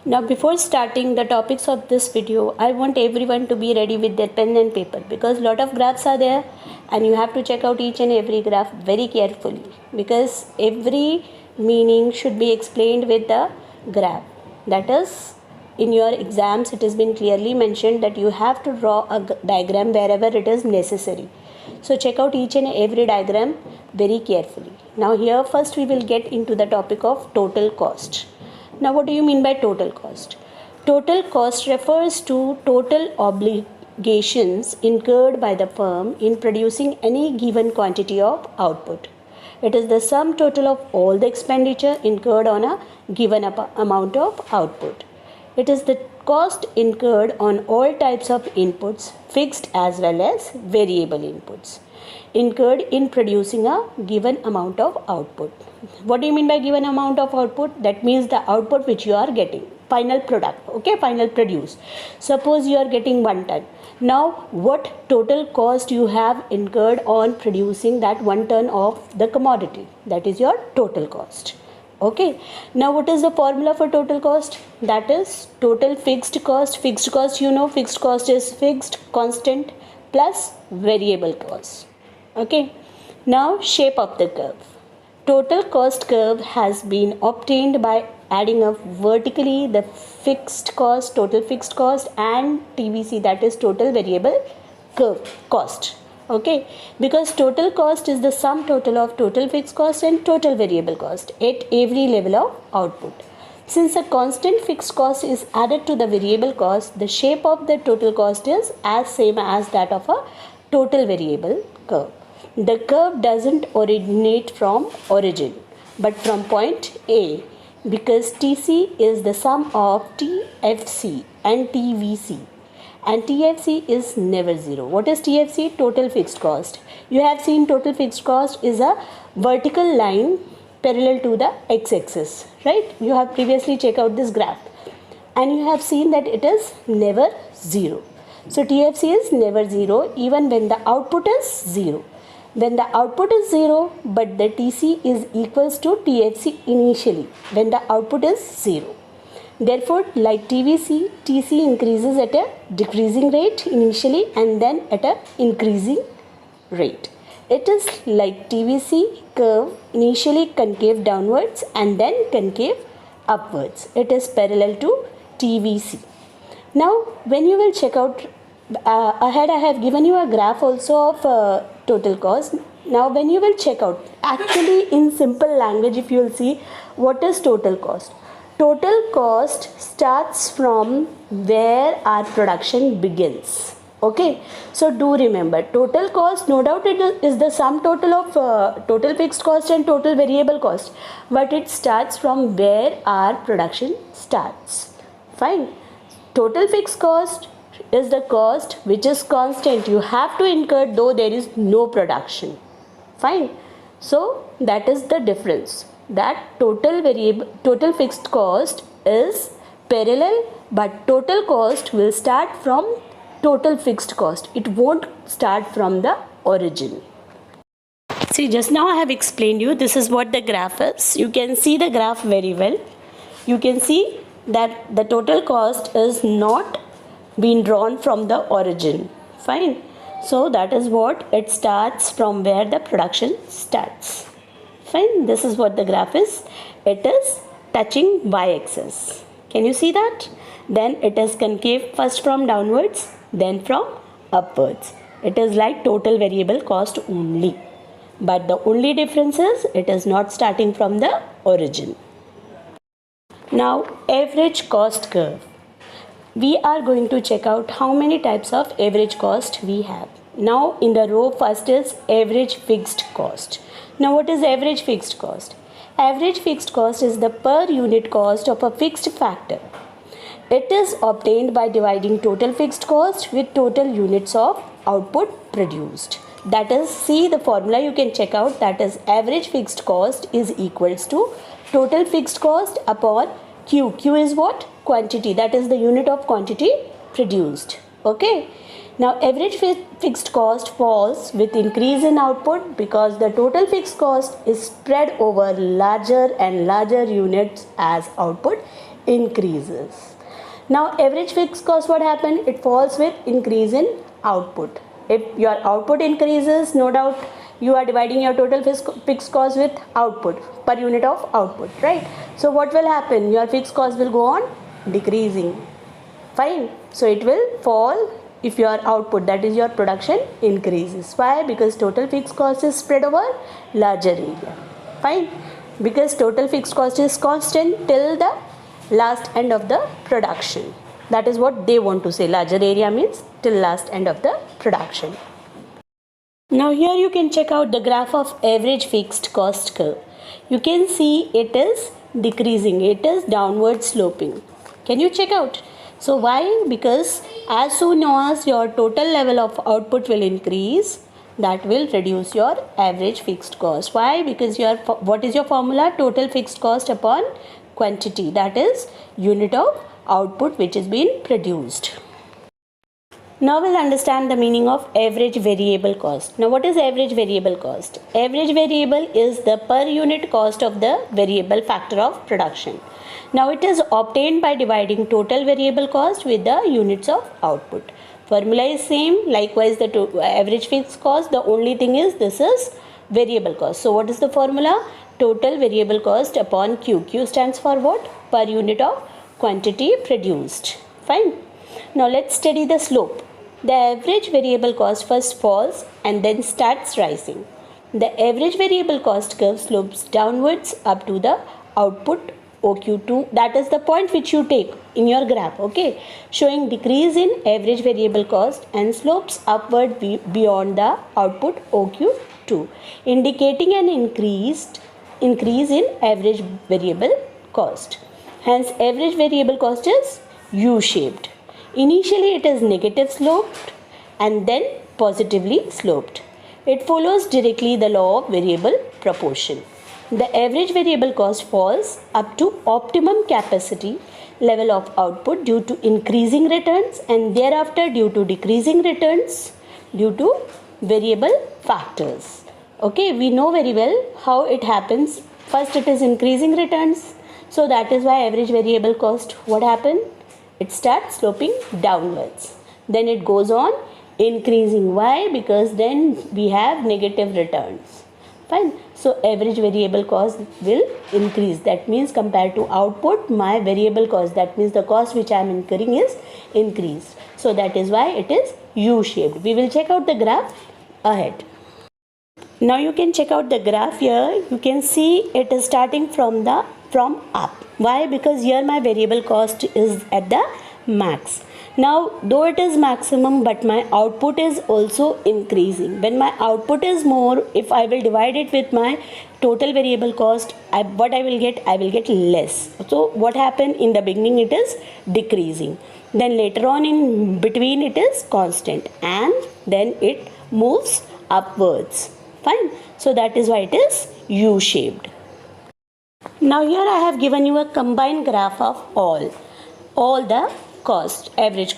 Now before starting the topics of this video, I want everyone to be ready with their pen and paper because lot of graphs are there and you have to check out each and every graph very carefully because every meaning should be explained with the graph. That is, in your exams it has been clearly mentioned that you have to draw a diagram wherever it is necessary. So check out each and every diagram very carefully. Now here first we will get into the topic of total cost. Now what do you mean by total cost? Total cost refers to total obligations incurred by the firm in producing any given quantity of output. It is the sum total of all the expenditure incurred on a given amount of output. It is the cost incurred on all types of inputs, fixed as well as variable inputs, incurred in producing a given amount of output. What do you mean by given amount of output? That means the output which you are getting, final product, okay, final produce. Suppose you are getting 1 ton. Now what total cost you have incurred on producing that 1 ton of the commodity? That is your total cost. Okay, now what is the formula for total cost? That is total fixed cost. Fixed cost, you know, fixed cost is fixed, constant plus variable cost. Okay, now shape of the curve. Total cost curve has been obtained by adding up vertically the fixed cost, total fixed cost, and TVC, that is total variable curve cost. Okay, because total cost is the sum total of total fixed cost and total variable cost at every level of output. Since a constant fixed cost is added to the variable cost, the shape of the total cost is as same as that of a total variable curve. The curve doesn't originate from origin but from point A because TC is the sum of TFC and TVC, and TFC is never zero. What is TFC? Total fixed cost. You have seen total fixed cost is a vertical line parallel to the x-axis, right? You have previously checked out this graph and you have seen that it is never zero. So TFC is never zero even when the output is zero. When the output is 0 but the TC is equals to TFC initially when the output is 0. Therefore, like TVC, TC increases at a decreasing rate initially and then at a increasing rate. It is like TVC curve, initially concave downwards and then concave upwards. It is parallel to TVC. Now when you will check out ahead, I have given you a graph also of total cost. Now when you will check out, actually in simple language, if you will see what is total cost. Total cost starts from where our production begins. Okay, so do remember total cost, no doubt it is the sum total of total fixed cost and total variable cost, but it starts from where our production starts. Fine. Total fixed cost is the cost which is constant. You have to incur though there is no production. Fine. So that is the difference. That total fixed cost is parallel, but total cost will start from total fixed cost. It won't start from the origin. See, just now I have explained you this is what the graph is. You can see the graph very well. You can see that the total cost is not been drawn from the origin. Fine. So that is what it starts from where the production starts. Fine. This is what the graph is. It is touching y-axis. Can you see that? Then it is concave first from downwards, then from upwards. It is like total variable cost only. But the only difference is it is not starting from the origin. Now average cost curve. We are going to check out how many types of average cost we have. Now in the row first is average fixed cost. Now what is average fixed cost? Average fixed cost is the per unit cost of a fixed factor. It is obtained by dividing total fixed cost with total units of output produced. That is, see the formula you can check out, that is average fixed cost is equals to total fixed cost upon Q. Q is what? Quantity, that is the unit of quantity produced. Okay. Now average fixed cost falls with increase in output because the total fixed cost is spread over larger and larger units as output increases. Now average fixed cost, what happened? It falls with increase in output. If your output increases, no doubt you are dividing your total fixed cost with output, per unit of output, right? So what will happen? Your fixed cost will go on decreasing. Fine. So it will fall if your output, that is your production, increases. Why? Because total fixed cost is spread over larger area. Fine. Because total fixed cost is constant till the last end of the production. That is what they want to say. Larger area means till last end of the production. Now here you can check out the graph of average fixed cost curve. You can see it is decreasing. It is downward sloping. Can you check out? So why? Because as soon as your total level of output will increase, that will reduce your average fixed cost. Why? Because what is your formula? Total fixed cost upon quantity, that is unit of output which is being produced. Now we'll understand the meaning of average variable cost. Now what is average variable cost? Average variable is the per unit cost of the variable factor of production. Now it is obtained by dividing total variable cost with the units of output. Formula is same. Likewise the average fixed cost, the only thing is this is variable cost. So what is the formula? Total variable cost upon Q. Q stands for what? Per unit of quantity produced. Fine. Now let's study the slope. The average variable cost first falls and then starts rising. The average variable cost curve slopes downwards up to the output OQ2, that is the point which you take in your graph, okay, showing decrease in average variable cost and slopes upward beyond the output OQ2, indicating an increase in average variable cost. Hence average variable cost is U-shaped. Initially it is negative sloped and then positively sloped. It follows directly the law of variable proportion. The average variable cost falls up to optimum capacity level of output due to increasing returns and thereafter due to decreasing returns due to variable factors. Okay, we know very well how it happens. First it is increasing returns. So that is why average variable cost, what happened? It starts sloping downwards. Then it goes on increasing. Why? Because then we have negative returns. Fine. So average variable cost will increase. That means compared to output, my variable cost, that means the cost which I am incurring is increased. So that is why it is U-shaped. We will check out the graph ahead. Now you can check out the graph here. You can see it is starting from up. Why? Because here my variable cost is at the max. Now though it is maximum, but my output is also increasing. When my output is more, if I will divide it with my total variable cost, what I will get? I will get less. So what happened? In the beginning it is decreasing. Then later on in between it is constant and then it moves upwards. Fine. So that is why it is U-shaped. Now here I have given you a combined graph of all the cost, average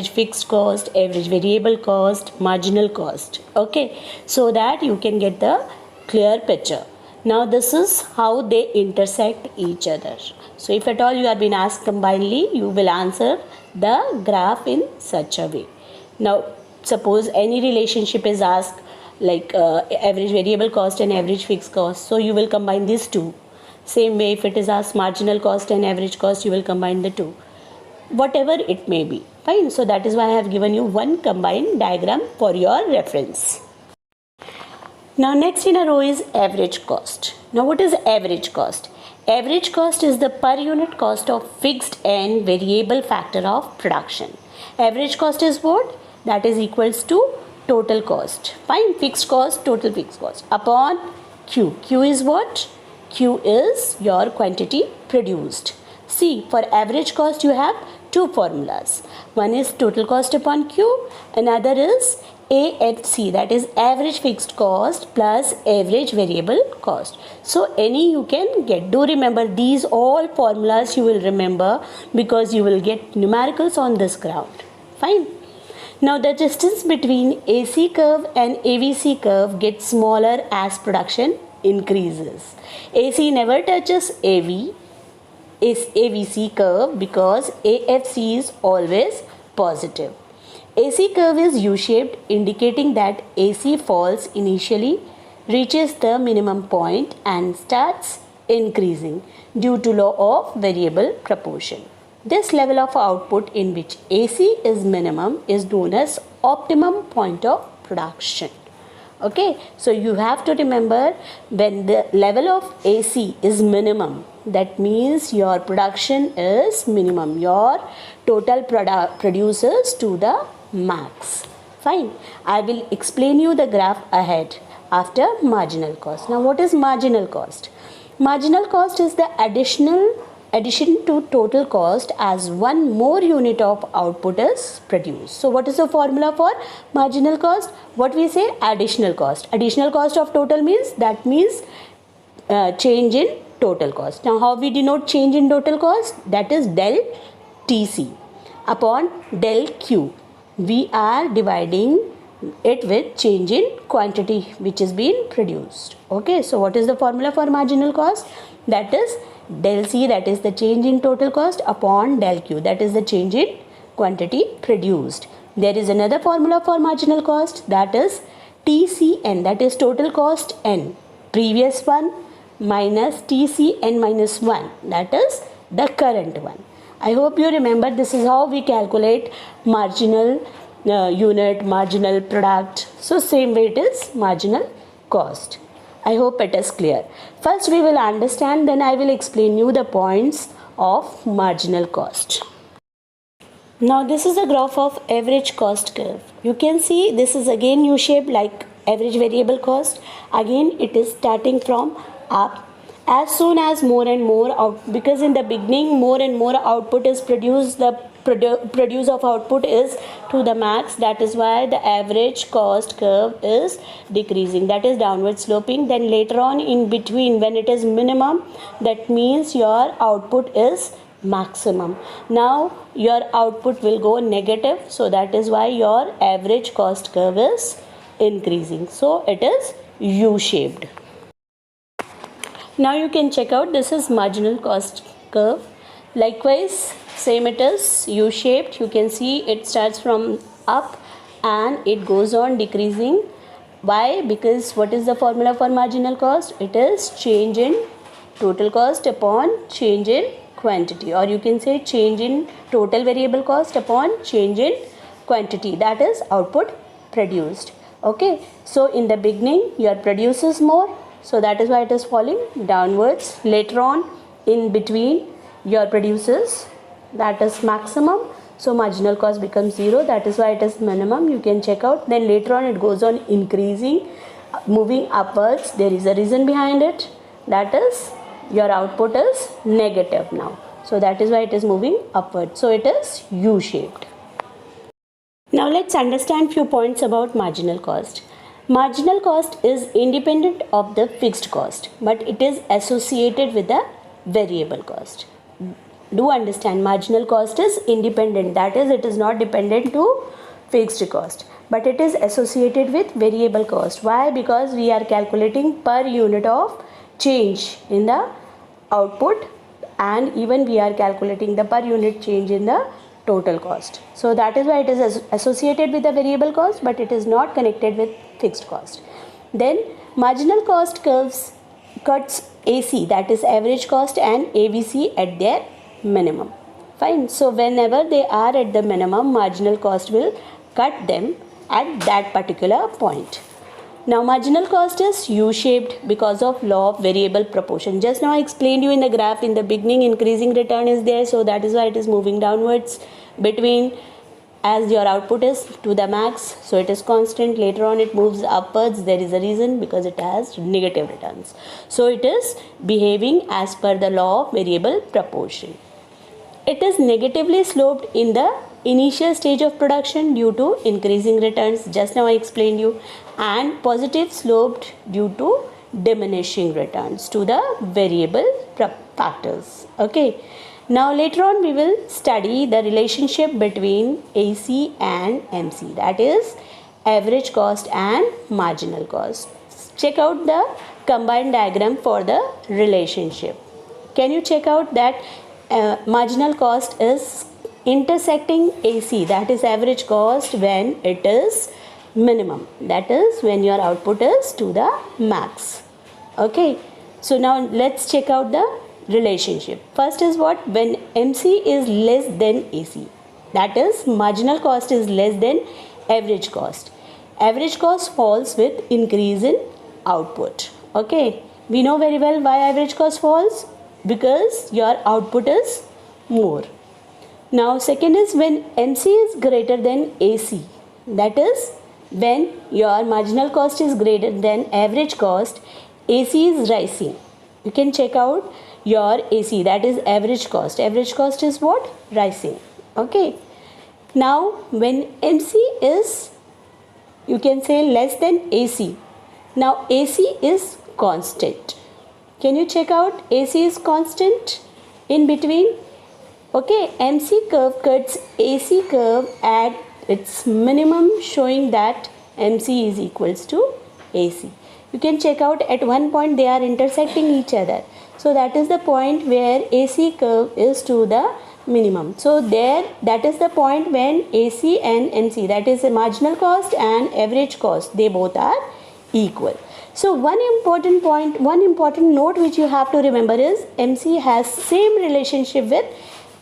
fixed cost, average variable cost, marginal cost. Okay, so that you can get the clear picture. Now this is how they intersect each other. So if at all you have been asked combinedly, you will answer the graph in such a way. Now suppose any relationship is asked, like average variable cost and average fixed cost, so you will combine these two. Same way if it is asked marginal cost and average cost, you will combine the two, whatever it may be. Fine. So that is why I have given you one combined diagram for your reference. Now next in a row is average cost. Now what is average cost? Average cost is the per unit cost of fixed and variable factor of production. Average cost is what? That is equals to total cost. Fine. Fixed cost, total fixed cost upon Q. Q is what? Q is your quantity produced. See, for average cost you have two formulas. One is total cost upon Q, another is AFC, that is average fixed cost plus average variable cost. So any you can get. Do remember these all formulas, you will remember because you will get numericals on this ground. Fine. Now the distance between AC curve and AVC curve gets smaller as production increases. AC never touches AV is AVC curve because AFC is always positive. AC curve is U-shaped, indicating that AC falls initially, reaches the minimum point and starts increasing due to law of variable proportion. This level of output in which AC is minimum is known as optimum point of production. Okay, so you have to remember, when the level of AC is minimum, that means your production is minimum, your total produces to the max. Fine, I will explain you the graph ahead after marginal cost. Now what is marginal cost? Marginal cost is the addition to total cost as one more unit of output is produced. So what is the formula for marginal cost? What we say? Additional cost. Additional cost of total means, that means change in total cost. Now how we denote change in total cost? That is del TC upon del Q. We are dividing it with change in quantity which is being produced. Okay, so what is the formula for marginal cost? That is del C, that is the change in total cost, upon del Q, that is the change in quantity produced. There is another formula for marginal cost, that is TCN, that is total cost N, previous one minus TCN minus 1, that is the current one. I hope you remember this is how we calculate marginal unit, marginal product. So same way it is marginal cost. I hope it is clear. First we will understand, then I will explain you the points of marginal cost. Now this is a graph of average cost curve. You can see this is again U-shaped like average variable cost. Again it is starting from up. As soon as more and more out, because in the beginning more and more output is produced, the produce of output is to the max, that is why the average cost curve is decreasing, that is downward sloping. Then later on in between, when it is minimum, that means your output is maximum. Now your output will go negative, so that is why your average cost curve is increasing. So it is U-shaped. Now you can check out, this is marginal cost curve. Likewise, same it is U-shaped. You can see it starts from up and it goes on decreasing. Why? Because what is the formula for marginal cost? It is change in total cost upon change in quantity, or you can say change in total variable cost upon change in quantity, that is output produced. Okay, so in the beginning your produce is more, so that is why it is falling downwards. Later on in between your produces, that is maximum, so marginal cost becomes 0, that is why it is minimum. You can check out. Then later on it goes on increasing, moving upwards. There is a reason behind it, that is your output is negative now, so that is why it is moving upward. So it is U-shaped. Now let's understand few points about marginal cost. Marginal cost is independent of the fixed cost, but it is associated with the variable cost. Do understand, marginal cost is independent, that is it is not dependent to fixed cost, but it is associated with variable cost. Why? Because we are calculating per unit of change in the output, and even we are calculating the per unit change in the total cost. So that is why it is associated with the variable cost, but it is not connected with fixed cost. Then marginal cost curves cuts AC, that is average cost, and AVC at their minimum. Fine. So whenever they are at the minimum, marginal cost will cut them at that particular point. Now marginal cost is U-shaped because of law of variable proportion. Just now I explained you in the graph, in the beginning increasing return is there, so that is why it is moving downwards. Between, as your output is to the max, so it is constant. Later on it moves upwards. There is a reason, because it has negative returns. So it is behaving as per the law of variable proportion. It is negatively sloped in the initial stage of production due to increasing returns. Just now I explained you. And positive sloped due to diminishing returns to the variable factors. Okay. Now later on we will study the relationship between AC and MC, that is average cost and marginal cost. Check out the combined diagram for the relationship. Can you check out that marginal cost is intersecting AC, that is average cost, when it is minimum, that is when your output is to the max. Okay, so now let's check out the relationship. First is what? When MC is less than AC, that is marginal cost is less than average cost. Average cost falls with increase in output. Okay, we know very well why average cost falls, because your output is more. Now second is when MC is greater than AC, that is when your marginal cost is greater than average cost, AC is rising. You can check out your AC, that is average cost. Average cost is what? Rising. Okay. Now when MC is, you can say, less than AC. Now AC is constant. Can you check out AC is constant in between? Okay, MC curve cuts AC curve at its minimum, showing that MC is equals to AC. You can check out at one point they are intersecting each other. So that is the point where AC curve is to the minimum. So there, that is the point when AC and MC, that is the marginal cost and average cost, they both are equal. So one important point, one important note which you have to remember is MC has same relationship with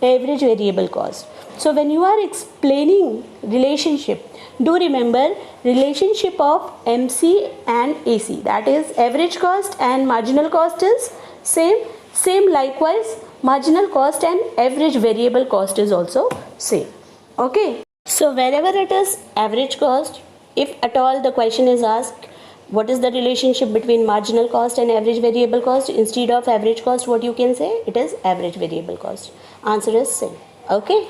average variable cost. So when you are explaining relationship, do remember relationship of MC and AC, that is average cost and marginal cost is same. Same likewise marginal cost and average variable cost is also same. Okay, so wherever it is average cost, if at all the question is asked what is the relationship between marginal cost and average variable cost, instead of average cost, what you can say? It is average variable cost. Answer is same. Okay.